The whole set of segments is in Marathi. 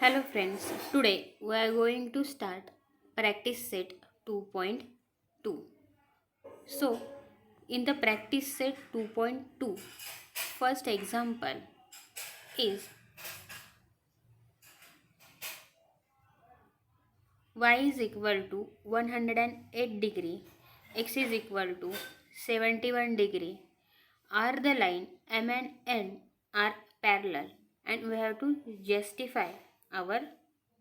Hello friends, today we are going to start practice set 2.2. So, in the practice set 2.2, first example is y is equal to 108 degree, x is equal to 71 degree. Are the line M and N are parallel and we have to justify our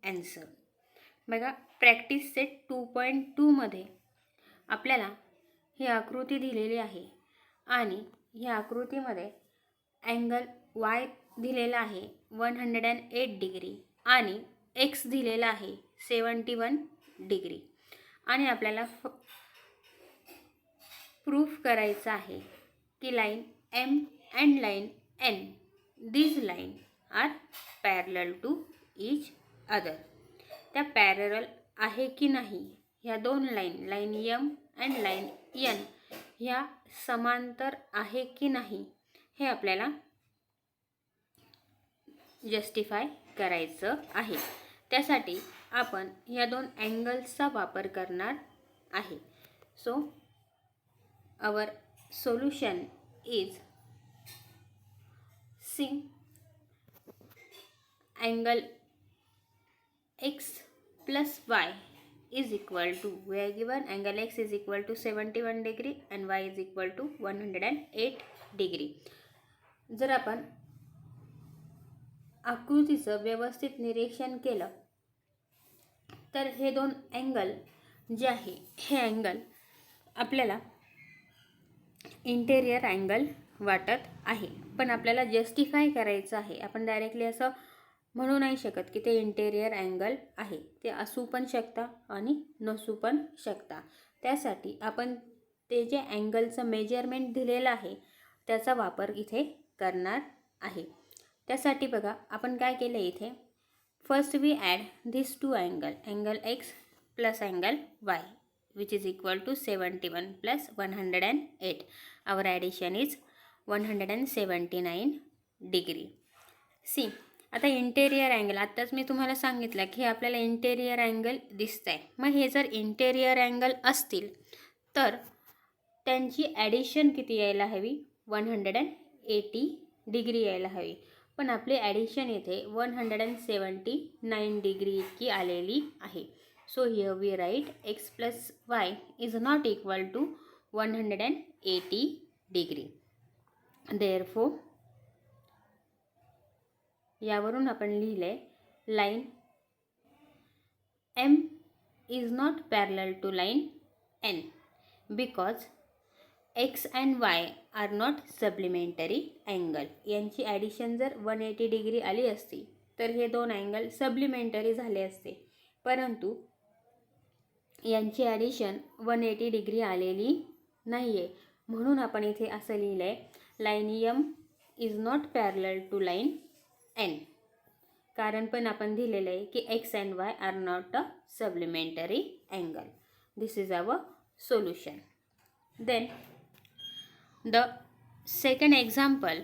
answer. बघा प्रॅक्टिस सेट 2.2मध्ये आपल्याला ही आकृती दिलेली आहे आणि ह्या आकृतीमध्ये अँगल y दिलेला आहे 108 डिग्री आणि x दिलेला आहे 71 डिग्री आणि आपल्याला प्रूफ करायचं आहे की line M and line N these line are parallel to each other. त्या पॅरलल आहे की नाही ह्या दोन line M and line N ह्या समांतर आहे की नाही हे आपल्याला जस्टिफाय करायचं आहे. त्यासाठी आपण ह्या दोन अँगल्सचा वापर करणार आहे. So our solution is C angle x plus y is equal to, we are given angle x is equal to 71 degree and y is equal to 108 degree. जर आपण आकृतीचं व्यवस्थित निरीक्षण केलं तर हे दोन अँगल जे आहे हे अँगल आपल्याला इंटेरियर अँगल वाटत आहे, पण आपल्याला जस्टिफाय करायचं आहे. आपण डायरेक्टली असं म्हणू नाही शकत की ते इंटेरियर अँगल आहे. ते असू पण शकता आणि नसू पण शकता. त्यासाठी आपण ते जे अँगलचं मेजरमेंट दिलेलं आहे त्याचा वापर इथे करणार आहे. त्यासाठी बघा आपण काय केलं इथे, first we add this two angle X plus angle Y which is equal to 71 plus 108. Our addition is 179 degree. C आता इंटेरियर अँगल, आत्ताच मी तुम्हाला सांगितलं की आपल्याला इंटेरियर अँगल दिसत आहे. मग हे जर इंटेरियर अँगल असतील तर त्यांची ॲडिशन किती यायला हवी, 180 डिग्री यायला हवी. पण आपली ॲडिशन येथे 179 डिग्री इतकी आलेली आहे. So here we write x plus y is not equal to 180 degree. Therefore, यावरून आपण लिहिले line M is not parallel to line N because x and y are not supplementary angle. यांची ॲडिशन जर 180 डिग्री आली असती तर हे दोन अँगल सप्लिमेंटरी झाले असते, परंतु यांची ॲडिशन 180 डिग्री आलेली नाही आहे. म्हणून आपण इथे असं लिहिलं आहे line M is not parallel to line N. कारण पण आपण दिलेलं आहे की X and Y are not a supplementary angle. This is our solution. Then the second example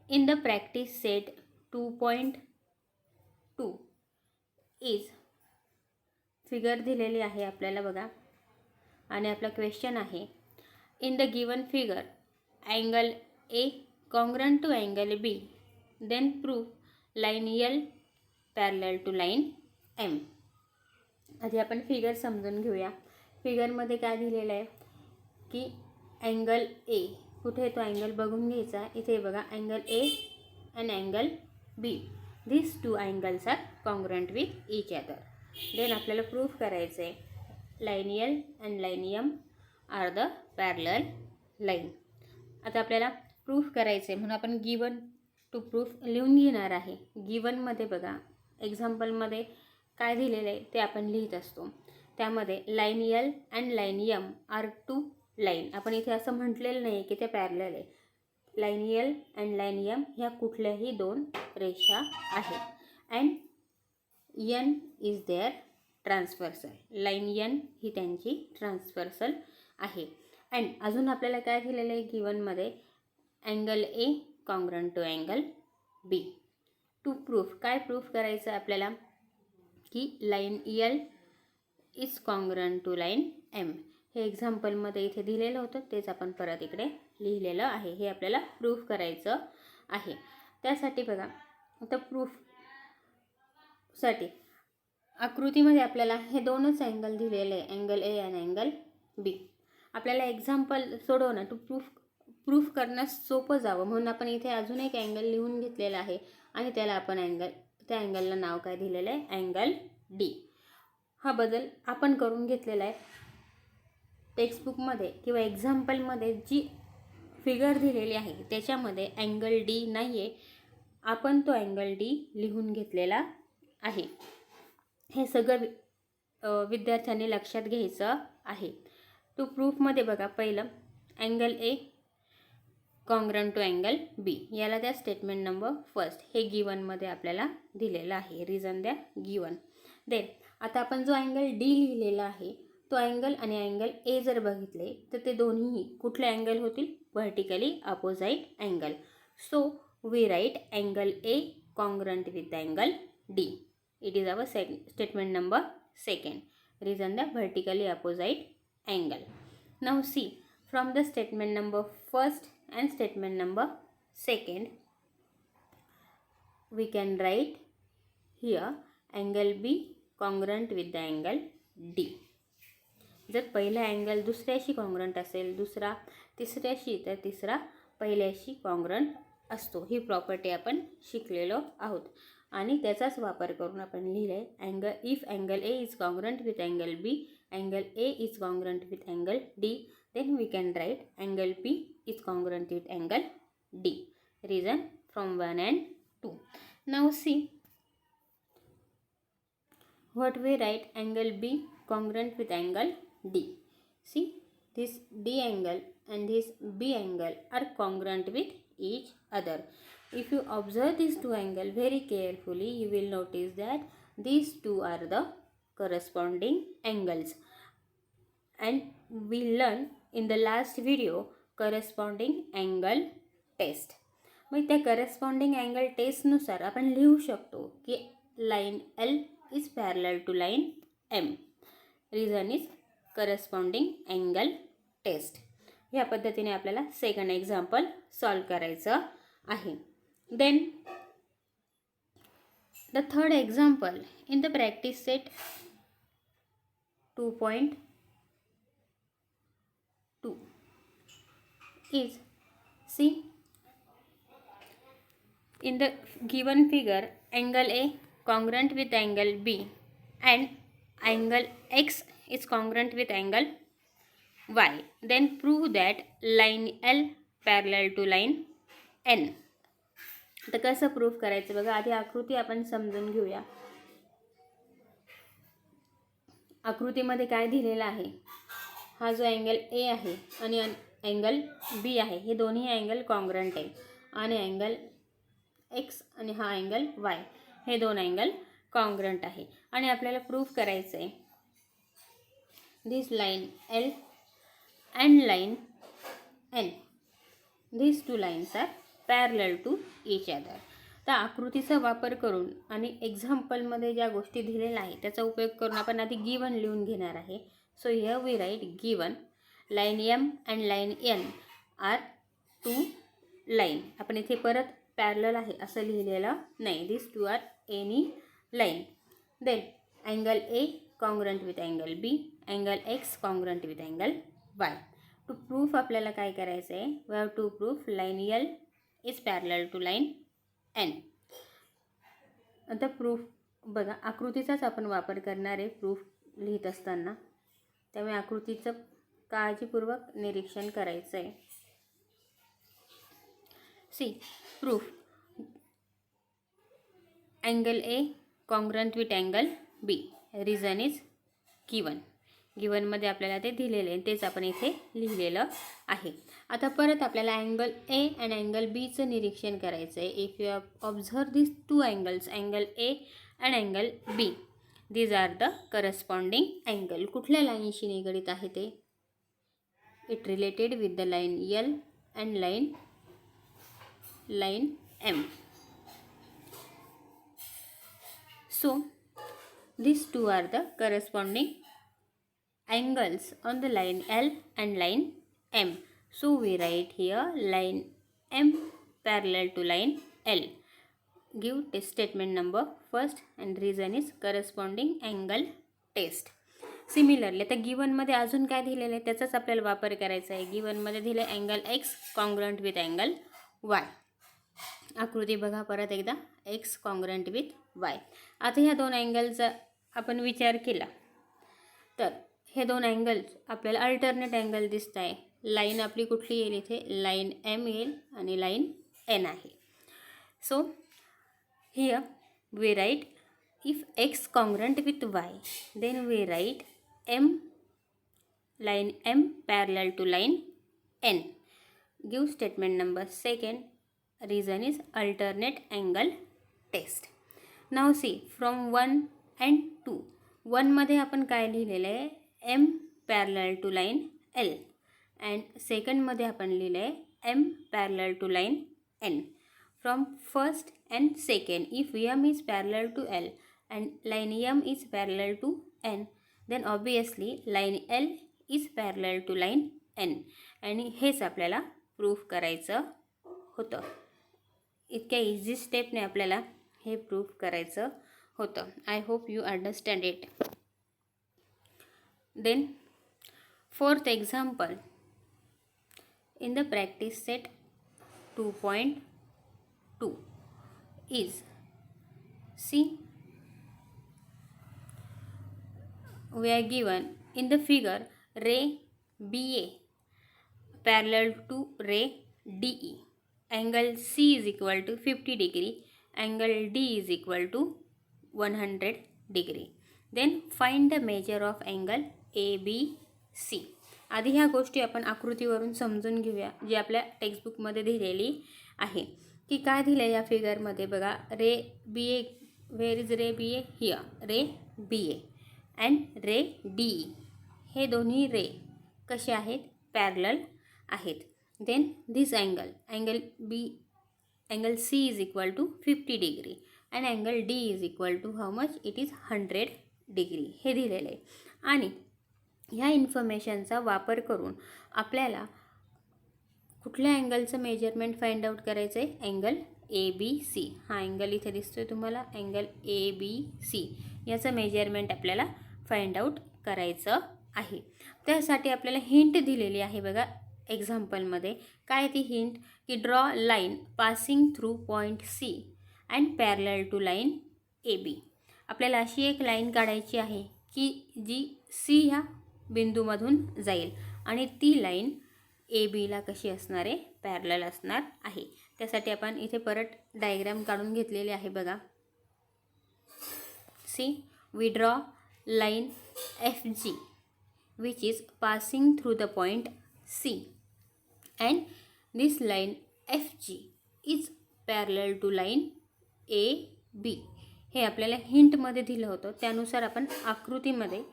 in the practice set 2.2 is, figure दिलेली आहे आपल्याला बघा आणि आपला क्वेश्चन आहे in the given figure angle A congruent to angle B then proof line L parallel to line M. आधी आपण फिगर समजून घेऊया. फिगरमध्ये काय दिलेलं आहे की अँगल ए, कुठे तो अँगल बघून घ्यायचा. इथे बघा angle A and angle B, these two angles are congruent with each other. Then आपल्याला प्रूफ करायचं आहे line L and line M are the parallel line. आता आपल्याला प्रूफ करायचं आहे म्हणून आपण गिवन टू प्रूफ लिहून घेणार आहे. गिवनमध्ये बघा एक्झाम्पलमध्ये काय दिलेलं आहे ते आपण लिहित असतो. त्यामध्ये line L and line M are two line, आपण इथे असं म्हटलेलं नाही की ते पॅरलल आहे. Line L and line M ह्या कुठल्याही दोन रेषा आहेत and N is their transversal. Line N ही त्यांची ट्रान्सवर्सल आहे. अँड अजून आपल्याला काय दिलेलं आहे गिवनमध्ये, angle A congruent to angle B. To proof, काय प्रूफ करायचं आपल्याला की line L is congruent to line M. हे एक्झाम्पलमध्ये इथे दिलेलं होतं, तेच आपण परत इकडे लिहिलेलं आहे. हे आपल्याला प्रूफ करायचं आहे. त्यासाठी बघा, आता प्रूफसाठी आकृतीमध्ये आपल्याला हे दोनच अँगल दिलेले आहे, अँगल ए आणि अँगल बी. आपल्याला एक्झाम्पल सोडवणं टू प्रूफ करण्यास सोपं जावं म्हणून आपण इथे अजून एक अँगल लिहून घेतलेला आहे आणि त्याला आपण त्या अँगलला नाव काय दिलेलं आहे, अँगल डी. हा बदल आपण करून घेतलेला आहे. टेक्स्टबुकमध्ये किंवा एक्झाम्पलमध्ये जी फिगर दिलेली आहे त्याच्यामध्ये अँगल डी नाही आहे, आपण तो अँगल डी लिहून घेतलेला आहे. हे सगळं विद्यार्थ्यांनी लक्षात घ्यायचं आहे. टू प्रूफमध्ये बघा, पहिलं angle A congruent to angle B, याला द्या स्टेटमेंट नंबर फर्स्ट. हे गिवनमध्ये आपल्याला दिलेलं आहे, रिझन द्या गिवन. देन आता आपण जो अँगल डी लिहिलेला आहे तो अँगल आणि अँगल ए जर बघितले तर ते दोन्ही कुठले अँगल होतील, vertically opposite angle. So we write angle A congruent with angle D. It is our statement number second. Reason द्या vertically opposite angle. Now see from the statement number first and statement number second, we can write here angle B congruent with the angle D. जर पहिला अँगल दुसऱ्याशी कॉन्ग्रंट असेल, दुसरा तिसऱ्याशी, तर तिसरा पहिल्याशी कॉन्ग्रंट असतो. ही प्रॉपर्टी आपण शिकलेलो आहोत आणि त्याचाच वापर करून आपण लिहिले angle if angle A is congruent with angle B, angle A is congruent with angle D, then we can write angle P is congruent with angle D. Reason from 1 and 2. Now see what we write angle B congruent with angle D. See this D angle and this B angle are congruent with each other. If you observe these two angles very carefully, you will notice that these two are the corresponding angles. And we learn in the last video corresponding angle test. मग त्या corresponding angle test नुसार आपण लिहू शकतो की line L is parallel to line M. Reason is corresponding angle test. ह्या पद्धतीने आपल्याला सेकंड एक्झाम्पल सॉल्व करायचं आहे. Then the third example in the practice set 2.2 is, see in the given figure angle A congruent with angle B and angle X is congruent with angle Y. Then prove that line L parallel to line N. तर कसं प्रूफ करायचं बघा, आधी आकृती आपण समजून घेऊया. आकृतीमध्ये काय दिलेलं आहे, हा जो अँगल ए आहे आणि अँगल बी आहे, हे दोन्ही अँगल कॉन्ग्रंट आहे आणि अँगल एक्स आणि हा अँगल वाय, हे दोन अँगल कॉन्ग्रंट आहे. आणि आपल्याला प्रूफ करायचं आहे this line L and line N, these two lines are parallel to each other. तर आकृतीचा वापर करून आणि एक्झाम्पलमध्ये ज्या गोष्टी दिलेल्या आहेत त्याचा उपयोग करून आपण आधी गिवन लिहून घेणार आहे. So here we write given line M and line N are two line. आपण इथे परत पॅरलल आहे असं लिहिलेलं नाही, this two are any line. Then angle A congruent with angle B, angle X congruent with angle Y. To proof आपल्याला काय करायचं आहे, we have to proof line L is parallel to line N. आता प्रूफ बघा, आकृतीचाच आपण वापर करणार आहे प्रूफ लिहित असताना, त्यामुळे आकृतीचं काळजीपूर्वक निरीक्षण करायचं आहे. See proof angle A congruent with angle B. Reason is given. गिवनमध्ये आपल्याला ते दिलेले आहे, तेच आपण इथे लिहिलेलं आहे. आता परत आपल्याला अँगल ए अँड अँगल बीचं निरीक्षण करायचं आहे. If you observe this two angles, angle A and angle B, these are the corresponding angle. कुठल्या लाईनशी निगडीत आहे ते, it related with the line L and line M. So these two are the corresponding angles on the line L and line M. So we write here line M parallel to line L. Give test statement number first and reason is corresponding angle test. Similarly आता गिवनमध्ये अजून काय दिलेलं आहे त्याचाच आपल्याला वापर करायचा आहे. गिवनमध्ये दिलं आहे angle X congruent with angle Y. आकृती बघा परत एकदा, एक्स कॉन्ग्रंट विथ वाय. आता ह्या दोन अँगलचा आपण विचार केला तर हे दोन अँगल्स आपल्याला अल्टरनेट अँगल दिसत आहे. लाईन आपली कुठली येईल इथे, लाईन एम येईल आणि लाईन एन आहे. So here we write if X congruent with Y then we write M line M parallel to line N. Give statement number second. Reason is alternate angle test. Now see from 1 and 2. 1 मध्ये आपण काय लिहिलेलं आहे, M parallel to line L and second मध्ये आपण लिहिलं आहे M parallel to line N. From first and second, if M is parallel to L and line M is parallel to N, then obviously line L is parallel to line N. आणि हेच आपल्याला प्रूफ करायचं होतं. इतक्या इझी स्टेपने आपल्याला हे प्रूफ करायचं होतं. I hope you understand it. Then fourth example in the practice set 2.2 is, see, we are given in the figure ray BA parallel to ray DE. Angle C is equal to 50 degree. Angle D is equal to 100 degree. Then find the measure of angle ABC. आधी ह्या गोष्टी आपण आकृतीवरून समजून घेऊया जी आपल्या टेक्स्टबुकमध्ये दिलेली आहे. की काय दिलं या फिगरमध्ये बघा, ray B A, where is ray B A, here ray B A and ray D E. हे दोन्ही रे कसे आहेत, पॅरलल आहेत. Then this angle B, angle C is equal to 50 degree and angle D is equal to how much, it is 100 degree. हे दिलेलं आहे. आणि ह्या इन्फॉर्मेशनचा वापर करून आपल्याला कुठल्या अँगलचं मेजरमेंट फाइंड आउट करायचं आहे, अँगल ए बी सी. हा अँगल इथे दिसतोय तुम्हाला, अँगल ए बी सी. याचं मेजरमेंट आपल्याला फाइंड आउट करायचं आहे. त्यासाठी आपल्याला हिंट दिलेली आहे बघा एक्झाम्पलमध्ये. काय ती हिंट, की draw line passing through point C and parallel to line A B. आपल्याला अशी एक लाईन काढायची आहे की जी सी ह्या बिंदूमधून जाईल आणि ती लाईन ए बीला कशी असणार आहे, पॅरलल असणार आहे. त्यासाठी आपण इथे परत डायग्राम काढून घेतलेले आहे बघा. See, we draw line F G which is passing through the point C and this line F G is parallel to line A B. हे आपल्याला हिंटमध्ये दिलं होतं, त्यानुसार आपण आकृतीमध्ये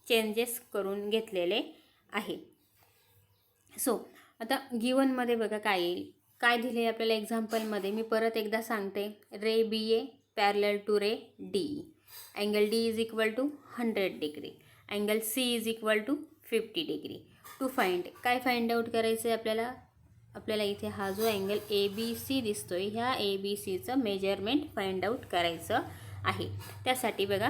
चेंजेस करून घेतलेले आहे. सो आता गिवनमध्ये बघा काय येईल, काय दिले आहे आपल्याला एक्झाम्पलमध्ये. मी परत एकदा सांगते, ray B A parallel to ray D E. Angle D is equal to 100 degree. Angle C is equal to 50 degree. To find, काय फाइंड आउट करायचं आहे आपल्याला, आपल्याला इथे हा जो अँगल ए बी सी दिसतोय, ह्या ए बी सीचं मेजरमेंट फाइंड आउट करायचं आहे. त्यासाठी बघा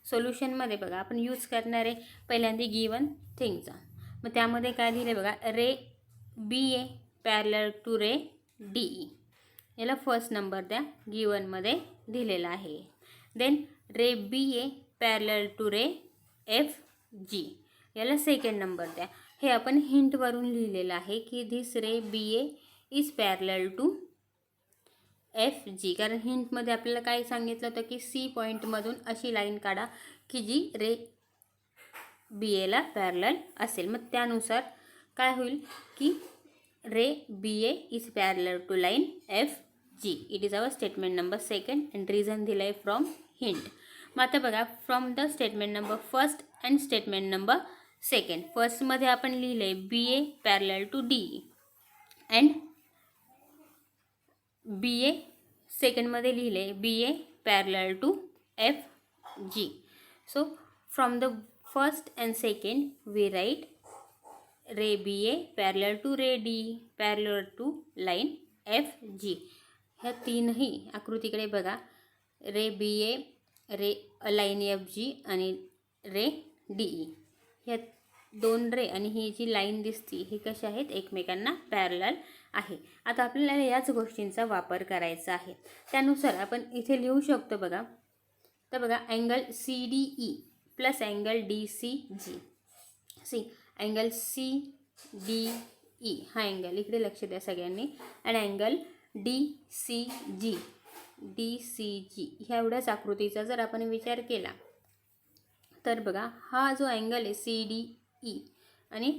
सोल्युशनमध्ये बघा आपण यूज करणार आहे पहिल्यांदा गिवन थिंगचा. मग त्यामध्ये काय दिलं बघा, ray B A parallel to ray D E. याला फर्स्ट नंबर द्या, गिवनमध्ये दिलेला आहे. Then ray B A parallel to ray F G, याला सेकंड नंबर द्या. हे आपण हिंटवरून लिहिलेलं आहे की this ray B A is parallel to F G. कारण हिंटमध्ये आपल्याला काय सांगितलं होतं की सी पॉईंटमधून अशी लाईन काढा की जी रे बी एला पॅरलल असेल. मग त्यानुसार काय होईल की ray B A is parallel to line F G. It is our statement number second and reason दिलं आहे फ्रॉम हिंट. मग आता बघा from the statement number first and statement number second. फर्स्टमध्ये आपण लिहिलं आहे B A parallel to D E and B A. सेकंडमध्ये लिहिले B A parallel to F G. So from the first and second we write ray BA parallel to ray D parallel to line FG. ह्या तीनही आकृतीकडे बघा. रे BA, रे लाईन FG आणि रे DE. ह्या दोन रे आणि ही जी लाईन दिसती ही कशा आहेत, एकमेकांना पॅरलल आहे. आता आपल्याला याच गोष्टींचा वापर करायचा आहे. त्यानुसार आपण इथे लिहू शकतो बघा. तर बघा angle CDE plus angle DCG. Angle CDE हा अँगल इकडे लक्ष द्या सगळ्यांनी. आणि अँगल DCG ह्या एवढ्याच आकृतीचा जर आपण विचार केला तर बघा हा जो अँगल आहे CDE आणि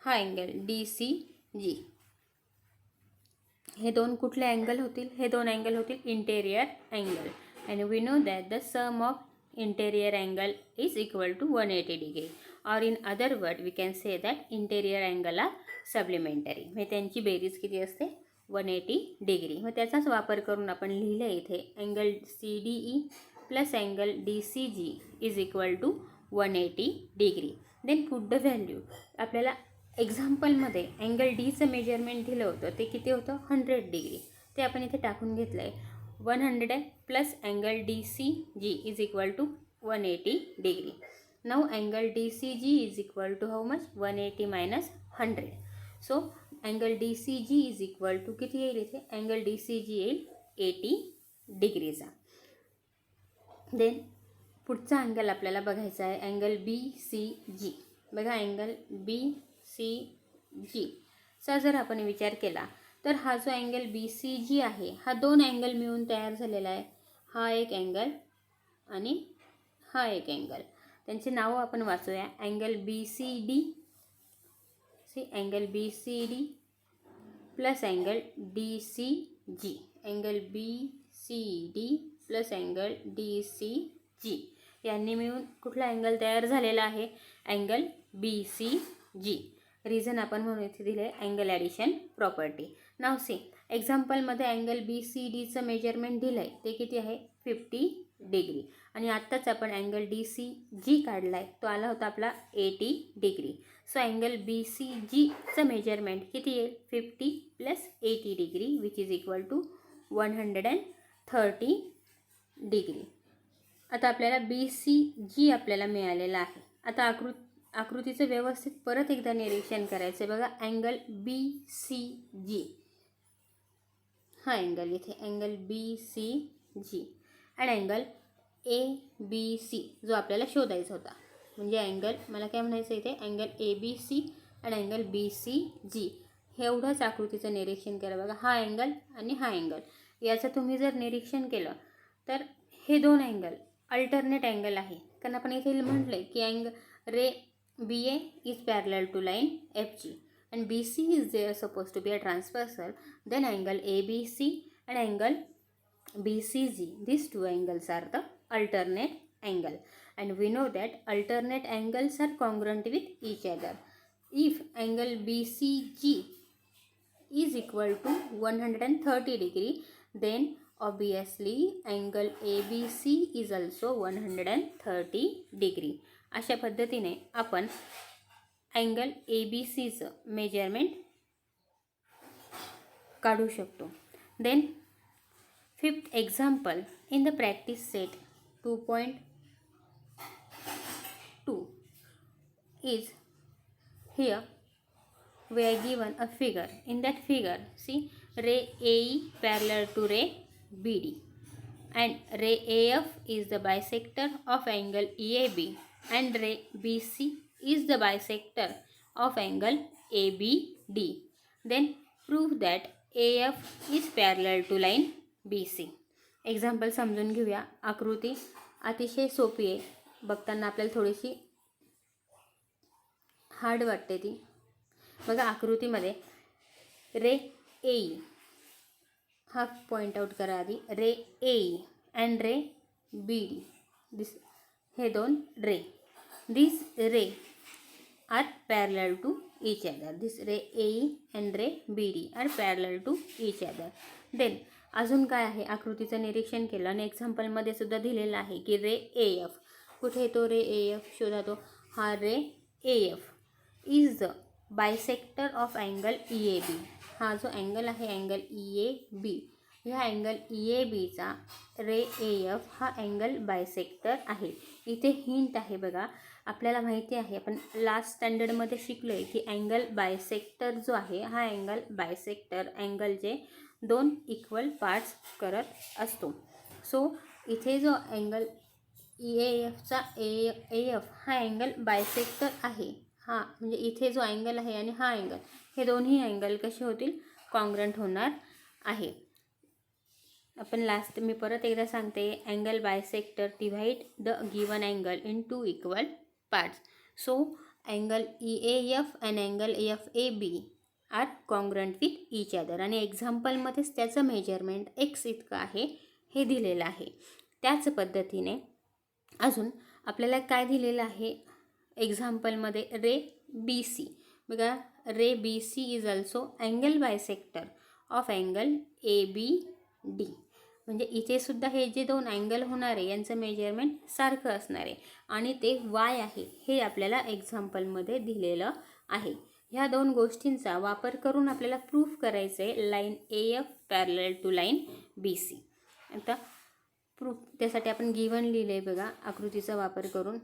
हा अँगल DCG, हे दोन कुठले अँगल होतील? हे दोन अँगल होतील interior angle. And we know that the sum of interior angle is equal to 180 degree. और in other word we can say that interior angle are supplementary. म्हणजे त्यांची बेरीज किती असते? 180 डिग्री. मग त्याचाच वापर करून आपण लिहिलं इथे angle CDE plus angle DCG is equal to 180 degree. Then put the value. आपल्याला एक्झाम्पलमध्ये अँगल Dचं मेजरमेंट दिलं होतं, ते किती होतं? 100 डिग्री. ते आपण इथे टाकून घेतलं आहे. 100 plus angle DCG is equal to 180 degree. Now angle DCG is equal to how much? 180 minus 100. So angle DCG is equal to किती येईल इथे? अँगल DCG येईल 80 डिग्रीचा. देन पुढचा अँगल आपल्याला बघायचा आहे अँगल BCG. बघा अँगल BCG चा जर आपण विचार केला तर हा जो अँगल BCG आहे हा दोन अँगल मिळून तयार झालेला आहे. हा एक अँगल आणि हा एक अँगल. त्यांचे नाव आपण वाचूया. Angle BCD, angle BCD plus angle DCG. Angle BCD plus angle DCG यांनी मिळून कुठला अँगल तयार झालेला आहे? Angle BCG. रिझन आपण म्हणून इथे दिले अँगल ॲडिशन प्रॉपर्टी. नाव सी एक्झाम्पलमध्ये अँगल BCDचं मेजरमेंट दिलं आहे ते किती आहे? 50 डिग्री. आणि आत्ताच आपण अँगल DCG काढला आहे, तो आला होता आपला 80 डिग्री. सो अँगल BCGचं मेजरमेंट किती येईल? 50 plus 80 degree which is equal to 130 degree. आता आपल्याला BCG आपल्याला मिळालेला आहे. आता आकृतीचं व्यवस्थित परत एकदा निरीक्षण करायचं. बघा अँगल BCG हा अँगल इथे अँगल BCG आणि अँगल ABC जो आपल्याला शोधायचा होता. म्हणजे अँगल मला काय म्हणायचं इथे अँगल ABC आणि अँगल BCG हे एवढंच आकृतीचं निरीक्षण करा. बघा हा अँगल आणि हा अँगल याचं तुम्ही जर निरीक्षण केलं तर हे दोन अँगल अल्टरनेट अँगल आहे. कारण आपण इथे म्हटलं की रे BA is parallel to line FG and BC is there supposed to be a transversal. Then angle ABC and angle BCG, these two angles are the alternate angle, and we know that alternate angles are congruent with each other. If angle BCG is equal to 130 degree, then obviously angle ABC is also 130 degree. अशा पद्धतीने आपण अँगल ABCचं मेजरमेंट काढू शकतो. Then fifth example in the practice set 2.2 is here we are given a figure. In that figure, see ray AE parallel to ray BD and ray AF is the bisector of angle EAB and ray BC is the bisector of angle ABD. Then prove that AF is parallel to line BC. Example समजून घेऊया. आकृती अतिशय सोपी आहे, बघताना आपल्याला थोडीशी हार्ड वाटते ती. बघा आकृतीमध्ये रे AE हा पॉइंट आउट करा आधी. रे AE अँड रे BD दिस हे दोन रे. These ray are parallel to each other. This ray AE and ray BD are parallel to each other. Then अजून काय आहे, आकृतीचं निरीक्षण केलं आणि एक्झाम्पलमध्ये सुद्धा दिलेलं आहे की रे ए एफ. कुठे तो रे ए एफ शोधा. तो हा ray A F is the bisector of angle E A B. हा जो अँगल आहे अँगल ई ए बी, ह्या अँगल ई ए बीचा रे ए एफ हा अँगल बायसेक्टर आहे. इथे हिंट आहे बघा, आपल्याला माहिती आहे, आपण लास्ट स्टँडर्डमध्ये शिकलो आहे की अँगल बायसेक्टर जो आहे हा अँगल बायसेक्टर अँगलचे 2 इक्वल पार्ट्स करत असतो. सो इथे जो अँगल ई ए एफचा ए एफ हा अँगल बायसेक्टर आहे. हा म्हणजे इथे जो अँगल आहे आणि हा अँगल, हे दोन्ही अँगल कसे होतील, कॉन्ग्रंट होणार आहे. आपण मी परत एकदा सांगते, angle bisector divide the given angle in 2 equal parts. So angle E A F and angle F A B are congruent with each other. आणि एक्झाम्पलमध्येच त्याचं मेजरमेंट एक्स इतकं आहे हे दिलेलं आहे. त्याच पद्धतीने अजून आपल्याला काय दिलेलं आहे एक्झाम्पलमध्ये, रे बी सी. बघा, ray B C is also angle bisector of angle A B D. म्हणजे इथे सुद्धा हे जे 2 अँगल होणार आहे यांचं मेजरमेंट सारखं असणार आहे आणि ते वाय आहे हे आपल्याला एक्झाम्पलमध्ये दिलेलं आहे. ह्या 2 गोष्टींचा वापर करून आपल्याला प्रूफ करायचं आहे line A F parallel to line B C. आता प्रूफ त्यासाठी आपण गिवन लिहिलं आहे बघा आकृतीचा वापर करून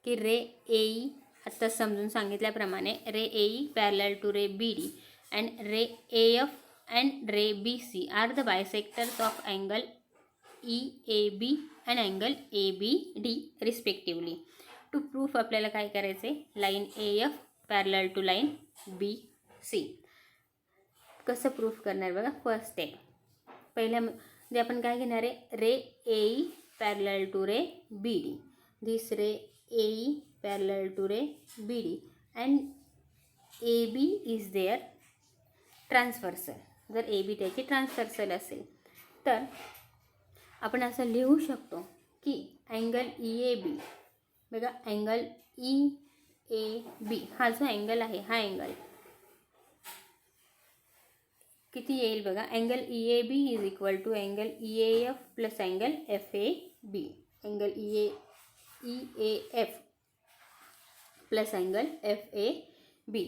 की रे ए ई, आत्ता समजून सांगितल्याप्रमाणे, ray A E parallel to ray B D and ray A F and ray BC are the bisectors of angle EAB and angle ABD respectively. To proof आपल्याला काय करायचे, line AF parallel to line BC. कसं प्रूफ करणार बघा, फर्स्ट स्टेप. पहिल्या जे आपण काय घेणार आहे, ray AE parallel to ray BD. This ray AE parallel to ray BD and AB is their transversal. जर ए बी त्याची ट्रान्सव्हर्सल असेल तर आपण असं लिहू शकतो की अँगल ई ए बी, बघा अँगल ई ए बी हा जो अँगल आहे हा अँगल किती येईल बघा, angle E A B is equal to angle E A F plus angle F A B. Angle E A F plus angle F A B.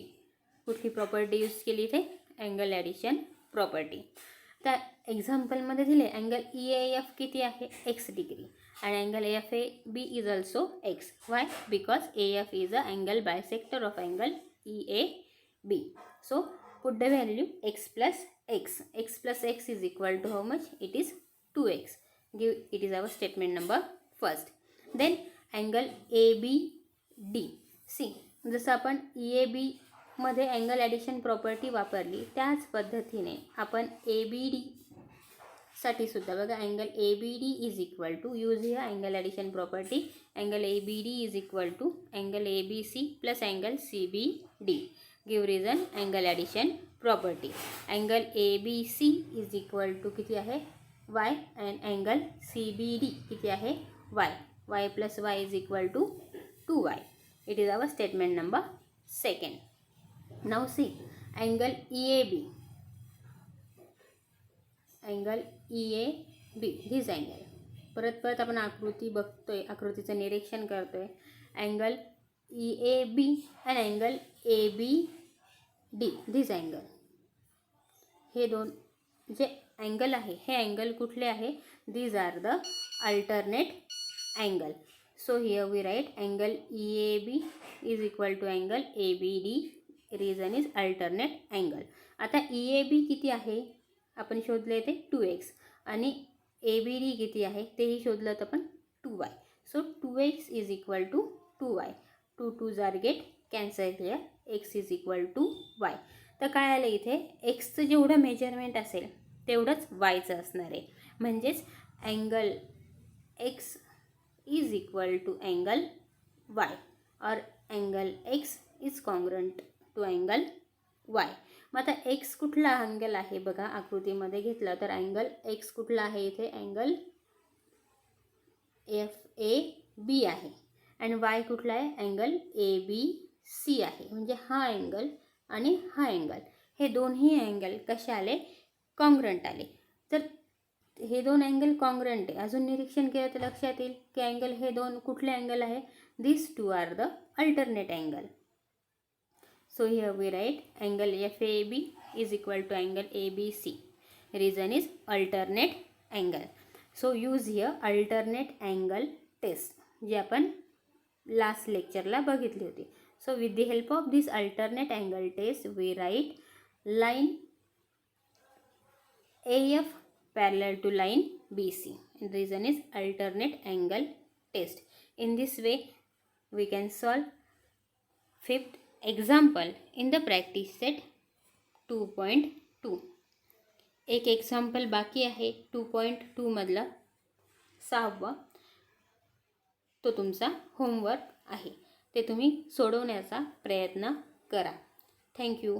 कुठली प्रॉपर्टी यूज केली इथे, अँगल ॲडिशन प्रॉपर्टी. त्या एक्झाम्पलमध्ये दिले अँगल ई ए एफ किती आहे, एक्स डिग्री आणि angle F A B is also X. Y, because A F is a angle bisector of angle E A B. So put the value X plus X. X plus X is equal to how much, it is 2x. Give it is our statement number first. Then angle A B D. See, जसं आपण ई ए बी मध्ये अँगल ॲडिशन प्रॉपर्टी वापरली त्याच पद्धतीने आपण ए बी डी साठी सुद्धा बघा, angle A B D is equal to, use here angle addition property, angle A B D is equal to angle A B C plus angle C B D. Give reason angle addition property. Angle A B C is equal to किती आहे, Y and angle C B D किती आहे, Y. Y plus Y is equal to 2y. It is our statement number second. Now see angle EAB, angle EAB, this angle. परत आपण आकृती बघतोय, आकृतीचं निरीक्षण करतोय. Angle EAB and angle ABD, this angle. हे 2 जे अँगल आहे हे अँगल कुठले आहे, these are the alternate angle. So here we write angle EAB is equal to angle ABD. Reason is alternate angle. आता ई ए बी किती आहे आपण शोधले ते 2x आणि ए बी डी किती आहे तेही शोधलं तर आपण 2y. So 2x is equal to 2y. 2 2 जार get cancel here, x is equal to y. तर काय आलं इथे, एक्सचं जेवढं मेजरमेंट असेल तेवढंच वायचं असणार आहे. म्हणजेच angle X is equal to angle Y और angle X is congruent to angle Y. मग आता एक्स कुठला अँगल आहे बघा, आकृतीमध्ये घेतला तर अँगल एक्स कुठला आहे इथे, अँगल एफ ए बी आहे आणि वाय कुठला आहे, अँगल ए बी सी आहे. म्हणजे हा अँगल आणि हा अँगल हे दोन्ही अँगल कसे आले, कॉन्ग्रंट आले. हे दोन अँगल कॉन्ग्रंट आहे. अजून निरीक्षण केलं तर लक्षात येईल की अँगल हे दोन कुठले अँगल आहे? This two are the alternate angle. So here we write angle FAB is equal to angle ABC. Reason is alternate angle. So use here alternate angle test जे आपण लास्ट लेक्चरला बघितली होती. So with the help of this alternate angle test we write line AF parallel to line BC. And reason is alternate angle test. In this way we can solve fifth example in the practice set 2.2. एक एक्झाम्पल बाकी आहे 2.2 मधला 6वा. तो तुमचा होमवर्क आहे. ते तुम्ही सोडवण्याचा प्रयत्न करा. थँक्यू.